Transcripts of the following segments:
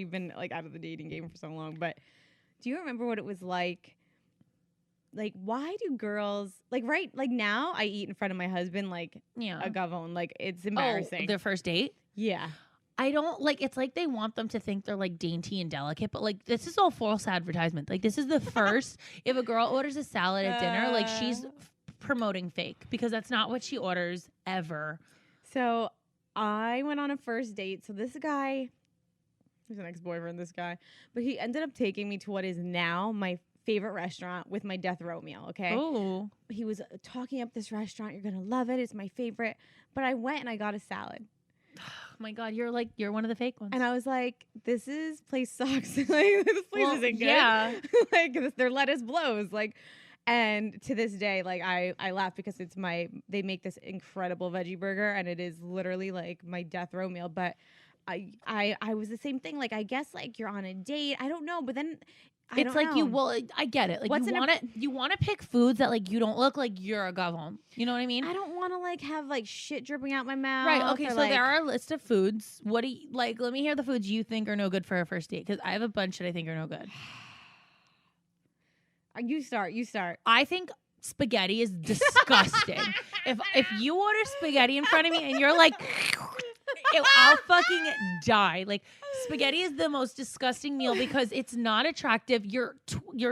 we've been like out of the dating game for so long. But do you remember what it was like? Like, why do girls like now? I eat in front of my husband like a gavone. Like, it's embarrassing. Oh, their first date. Yeah. I don't like. It's like they want them to think they're like dainty and delicate, but like this is all false advertisement. Like this is the first. If a girl orders a salad at dinner, like she's promoting fake because that's not what she orders ever. So I went on a first date. So this guy, he's an ex-boyfriend. This guy, but he ended up taking me to what is now my favorite restaurant with my death row meal. Okay. Oh. He was talking up this restaurant. You're gonna love it. It's my favorite. But I went and I got a salad. Oh my God, you're one of the fake ones. And I was like, this place sucks. Like, this place isn't good. Yeah. Like, their lettuce blows. Like, and to this day, like, I laugh because they make this incredible veggie burger and it is literally like my death row meal. But I was the same thing. Like, I guess like you're on a date. I don't know. But then it's like I get it. Like you want to pick foods that like you don't look like you're a gavon. You know what I mean? I don't want to like have like shit dripping out my mouth. Right. Okay. So there are a list of foods. What do you like? Let me hear the foods you think are no good for a first date because I have a bunch that I think are no good. You start. I think spaghetti is disgusting. If you order spaghetti in front of me and you're like, I'll fucking die. Like spaghetti is the most disgusting meal because it's not attractive. You're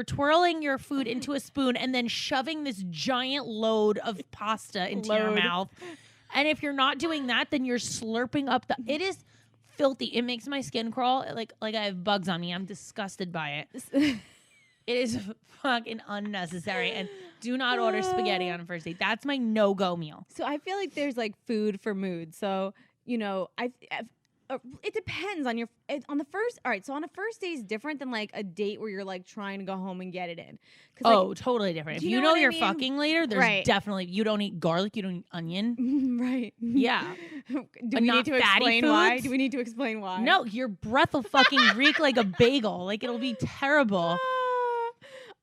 twirling your food into a spoon and then shoving this giant load of pasta into your mouth. And if you're not doing that, then you're slurping up it is filthy. It makes my skin crawl. Like I have bugs on me. I'm disgusted by it. It is fucking unnecessary. And do not order spaghetti on a first date. That's my no-go meal. So I feel like there's like food for mood. So, you know, it depends on on the first. All right. So on a first date is different than like a date where you're like trying to go home and get it in. Oh, totally different. If you know you're fucking later, there's definitely, you don't eat garlic, you don't eat onion. Right. Yeah. Do we need to explain why? Do we need to explain why? No, your breath will fucking reek like a bagel. Like it'll be terrible.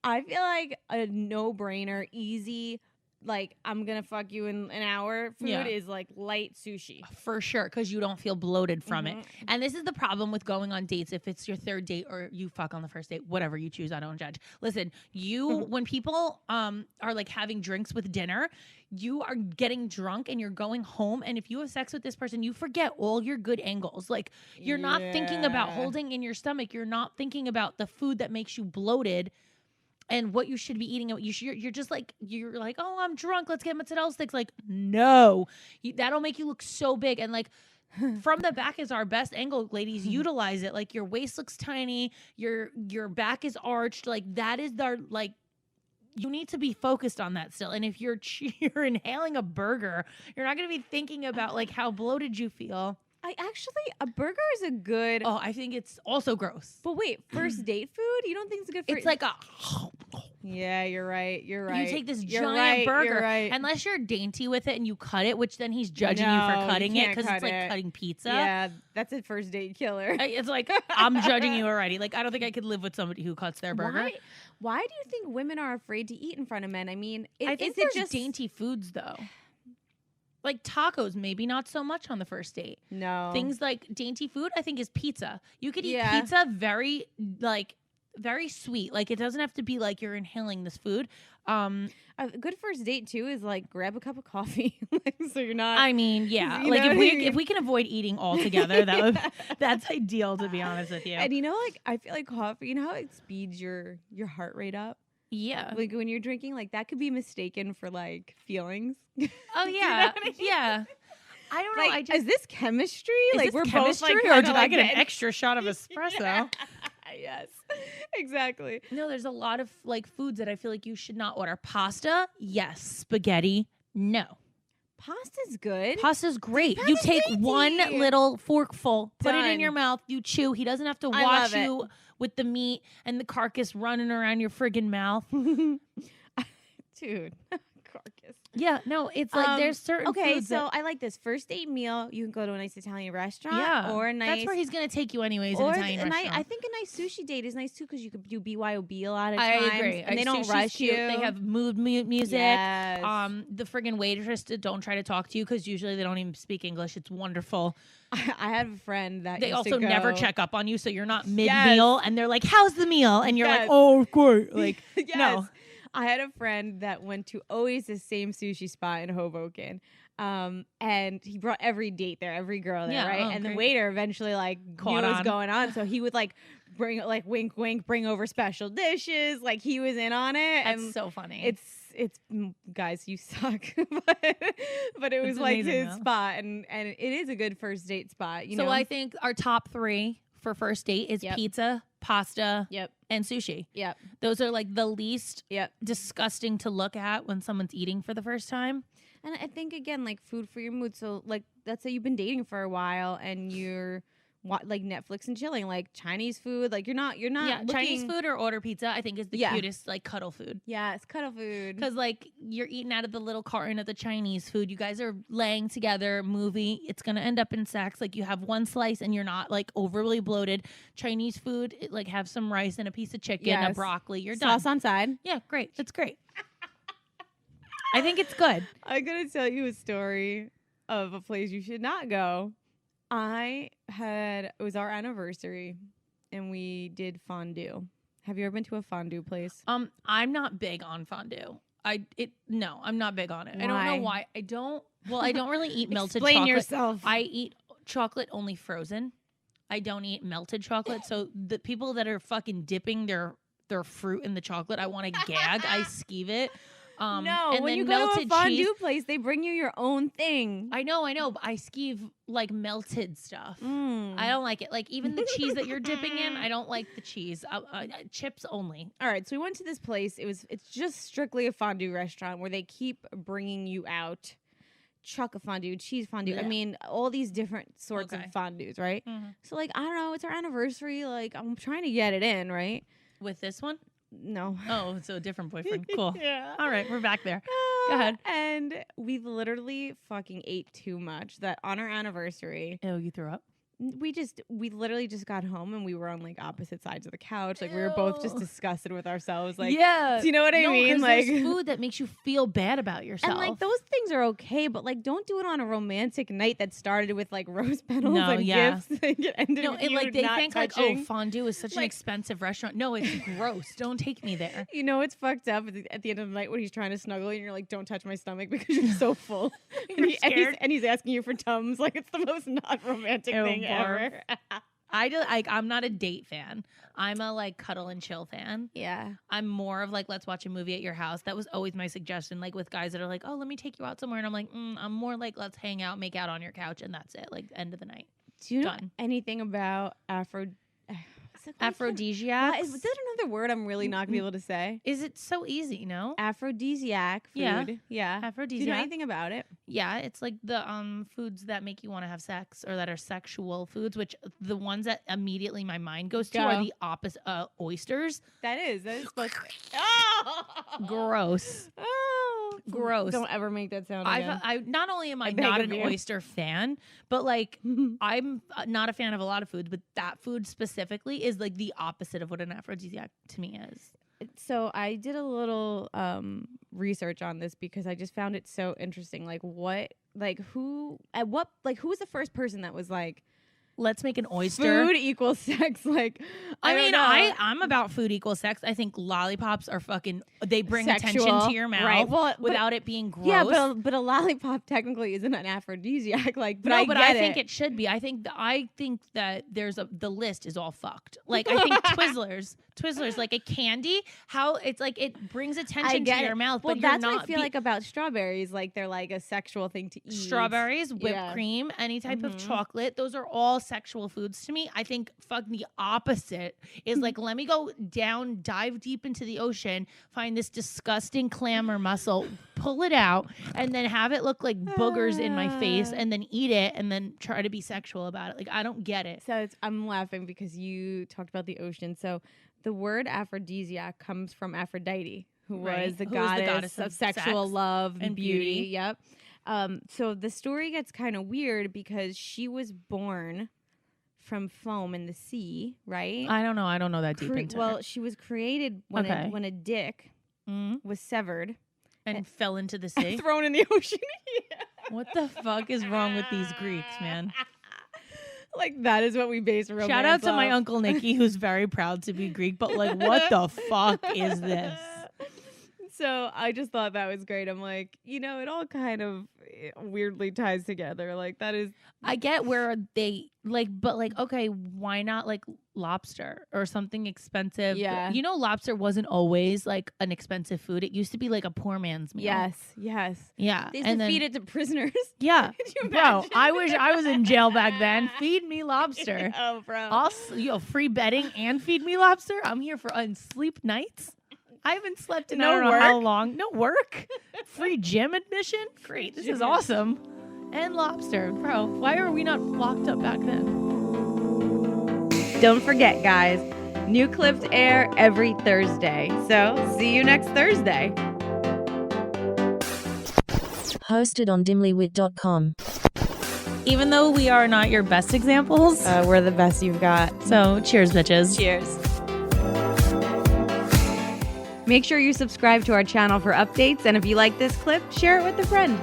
I feel like a no-brainer, easy, like I'm gonna fuck you in an hour food is like light sushi. For sure, because you don't feel bloated from it. And this is the problem with going on dates. If it's your third date or you fuck on the first date, whatever you choose, I don't judge. Listen, when people are like having drinks with dinner, you are getting drunk and you're going home. And if you have sex with this person, you forget all your good angles. Like you're not thinking about holding in your stomach. You're not thinking about the food that makes you bloated. And what you should be eating, you're just like, you're like, oh, I'm drunk. Let's get mozzarella sticks. Like, no, that'll make you look so big. And like, from the back is our best angle, ladies. Utilize it. Like your waist looks tiny, your back is arched. Like that is like. You need to be focused on that still. And if you're inhaling a burger, you're not going to be thinking about like how bloated you feel. A burger is a good. Oh, I think it's also gross. But wait, first date food? You don't think it's good for? It's like a. Yeah, you're right. You're right. You take this giant burger, unless you're dainty with it and you cut it, which then he's judging you for cutting it because it's like cutting pizza. Yeah, that's a first date killer. It's like I'm judging you already. Like I don't think I could live with somebody who cuts their burger. Why do you think women are afraid to eat in front of men? I mean, I think there's just dainty foods though. Like tacos, maybe not so much on the first date. No. Things like dainty food, I think is pizza. You could eat pizza very sweet. Like it doesn't have to be like you're inhaling this food. A good first date too is like grab a cup of coffee. So you're not. I mean, yeah. Like if we can avoid eating altogether, that's ideal to be honest with you. And you know, like I feel like coffee, you know how it speeds your heart rate up? Yeah. Like when you're drinking, like that could be mistaken for like feelings. Oh yeah. You know what I mean? Yeah. I don't know. Like, is this chemistry? Is like this we're chemistry, both like, or did I get an extra shot of espresso? Yes. Exactly. No, there's a lot of like foods that I feel like you should not order. Pasta, yes. Spaghetti, no. Pasta's good. Pasta's great. You take one little forkful, put it in your mouth, you chew. He doesn't have to wash you with the meat and the carcass running around your friggin' mouth. Dude, carcass. Yeah, no, it's like there's certain Okay, foods so that, I like this first date meal. You can go to a nice Italian restaurant, yeah, or a nice. that's where he's gonna take you anyways. An Or Italian and restaurant. I think a nice sushi date is nice too because you could do BYOB a lot of I times. agree. And they don't Sushi's rush cute. you. They have mood music. Yes. The friggin' waitress don't try to talk to you because usually they don't even speak English. It's wonderful. I have a friend that They used also to never go- check up on you, so you're not mid meal, and they're like, "How's the meal?" And you're like, Yes. "Oh, great." Like, Yes. no. I had a friend that went to always the same sushi spot in Hoboken. And he brought every date there, every girl there, Yeah, right? oh, and the great. waiter eventually like Caught knew what was on. going on. So he would like bring like wink wink, bring over special dishes. Like he was in on it. That's And so funny. it's guys, you suck. but it was It's like amazing, his though. spot, and it is a good first date spot. You so know, I think our top 3 for first date is Yep. pizza, pasta, yep, and sushi. yep, Those are like the least yep. disgusting to look at when someone's eating for the first time. And I think again, like food for your mood. So like, let's say you've been dating for a while and you're like Netflix and chilling, like Chinese food. Like you're not Yeah, Chinese looking- food or order pizza, I think is the Yeah. cutest like cuddle food. Yeah, it's cuddle food. Because like you're eating out of the little carton of the Chinese food. You guys are laying together, movie. It's gonna end up in sex. Like you have one slice and you're not like overly bloated. Chinese food, like have some rice and a piece of chicken, a Yes. broccoli. You're Sauce done. on side. Yeah, great. It's great. I think it's good. I'm gonna tell you a story of a place you should not go. It was our anniversary, and we did fondue. Have you ever been to a fondue place? I'm not big on fondue. No, I'm not big on it. I don't know why. I don't really eat melted Explain chocolate. yourself. I eat chocolate only frozen. I don't eat melted chocolate. So the people that are fucking dipping their fruit in the chocolate, I want to gag. I skeeve it. No, and when then you go to a melted fondue cheese. place, they bring you your own thing. I know, but I skeeve like melted stuff. Mm. I don't like it. Like even the cheese that you're dipping in, I don't like the cheese. Chips only. All right, so we went to this place. It's just strictly a fondue restaurant where they keep bringing you out chocolate fondue, cheese fondue. I Yeah. mean, all these different sorts Okay. of fondues, right? Mhm. So like, I don't know, it's our anniversary. Like, I'm trying to get it in, right? With this one? No. Oh, so a different boyfriend. Cool. Yeah. All right, we're back there. Go ahead. And we literally fucking ate too much that on our anniversary. Oh, you threw up? We literally just got home and we were on like opposite sides of the couch. Like we were both just Ew. disgusted with ourselves. Like, yeah. do you know what I No, mean? 'cause Like there's food that makes you feel bad about yourself. and like those things are okay, but like don't do it on a romantic night that started with like rose petals No, and yeah. gifts. It ended No, with and you like they not think like, touching. oh, fondue is such an Like- expensive restaurant. No, it's gross. Don't take me there. You know it's fucked up at the end of the night when he's trying to snuggle you and you're like, don't touch my stomach because you're so full. You're and scared. he's asking you for Tums. Like it's the most not romantic Ew, thing barf. ever. I'm not a date fan. I'm a like cuddle and chill fan. Yeah. I'm more of like, let's watch a movie at your house. That was always my suggestion. Like with guys that are like, oh, let me take you out somewhere. And I'm like, I'm more like, let's hang out, make out on your couch. And that's it. Like end of the night. Do you know Done. anything about Aphrodisiac. Is that another word I'm really not gonna be able to say? Is it so easy? No. Aphrodisiac food. Yeah. Yeah. Do you know Aphrodisiac. anything about it? Yeah, it's like the foods that make you want to have sex or that are sexual foods, which the ones that immediately my mind goes to are Go. the opposite oysters. That is supposed to. Oh! Gross. Oh! Gross. Don't ever make that sound again. I not only am I beg not of an you. oyster fan, but like I'm not a fan of a lot of foods, but that food specifically is like the opposite of what an aphrodisiac to me is. So I did a little research on this because I just found it so interesting. Like who was the first person that was like Let's make an oyster. food equals sex? Like I don't mean, know. I'm about food equals sex. I think lollipops are fucking. They bring attention Sexual, to your mouth, right. Well, without it being gross. Yeah, but a lollipop technically isn't an aphrodisiac. Like, but no, I but get I think it should be. I think that the list is all fucked. Like I think Twizzlers, like a candy. How it's like it brings attention to get your it. mouth, Well, but you're that's not. what I feel like about strawberries. Like they're like a sexual thing to eat. Strawberries, whipped Yeah. cream, any type of Mhm. chocolate, those are all sexual foods to me. I think fuck the opposite is like, let me go down, dive deep into the ocean, find this disgusting clam or mussel, pull it out, and then have it look like boogers in my face, and then eat it, and then try to be sexual about it. Like, I don't get it. So I'm laughing because you talked about the ocean. So the word aphrodisiac comes from Aphrodite, who Right. was the Who was the goddess, goddess of of sexual sex love and beauty. beauty. Yep. So the story gets kind of weird because she was born from foam in the sea, right? I don't know. I don't know that deep into Well, it. she was created when Okay. when a dick was severed And fell into the and sea. thrown in the ocean. What the fuck is wrong with these Greeks, man? Like that is what we base romance Shout out to my off. uncle Nicky, who's very proud to be Greek, but like, what the fuck is this? So I just thought that was great. I'm like, it all kind of weirdly ties together. Like that is I get where they like, but like, okay, why not like lobster or something expensive? Yeah. Lobster wasn't always like an expensive food. It used to be like a poor man's meal. yes. Yeah. They used to feed it to prisoners. Yeah. Could you Bro, imagine? I wish I was in jail back then. Feed me lobster. Oh, bro. Also, free bedding and feed me lobster. I'm here for unsleep nights. I haven't slept in No I don't know how work? long. No work. Free gym admission. Great. This is Gym. awesome. And lobster. Bro, why are we not locked up back then? Don't forget, guys, new clips air every Thursday. So see you next Thursday. Hosted on dimlywit.com. Even though we are not your best examples. We're the best you've got. So cheers, bitches. Cheers. Make sure you subscribe to our channel for updates, and if you like this clip, share it with a friend.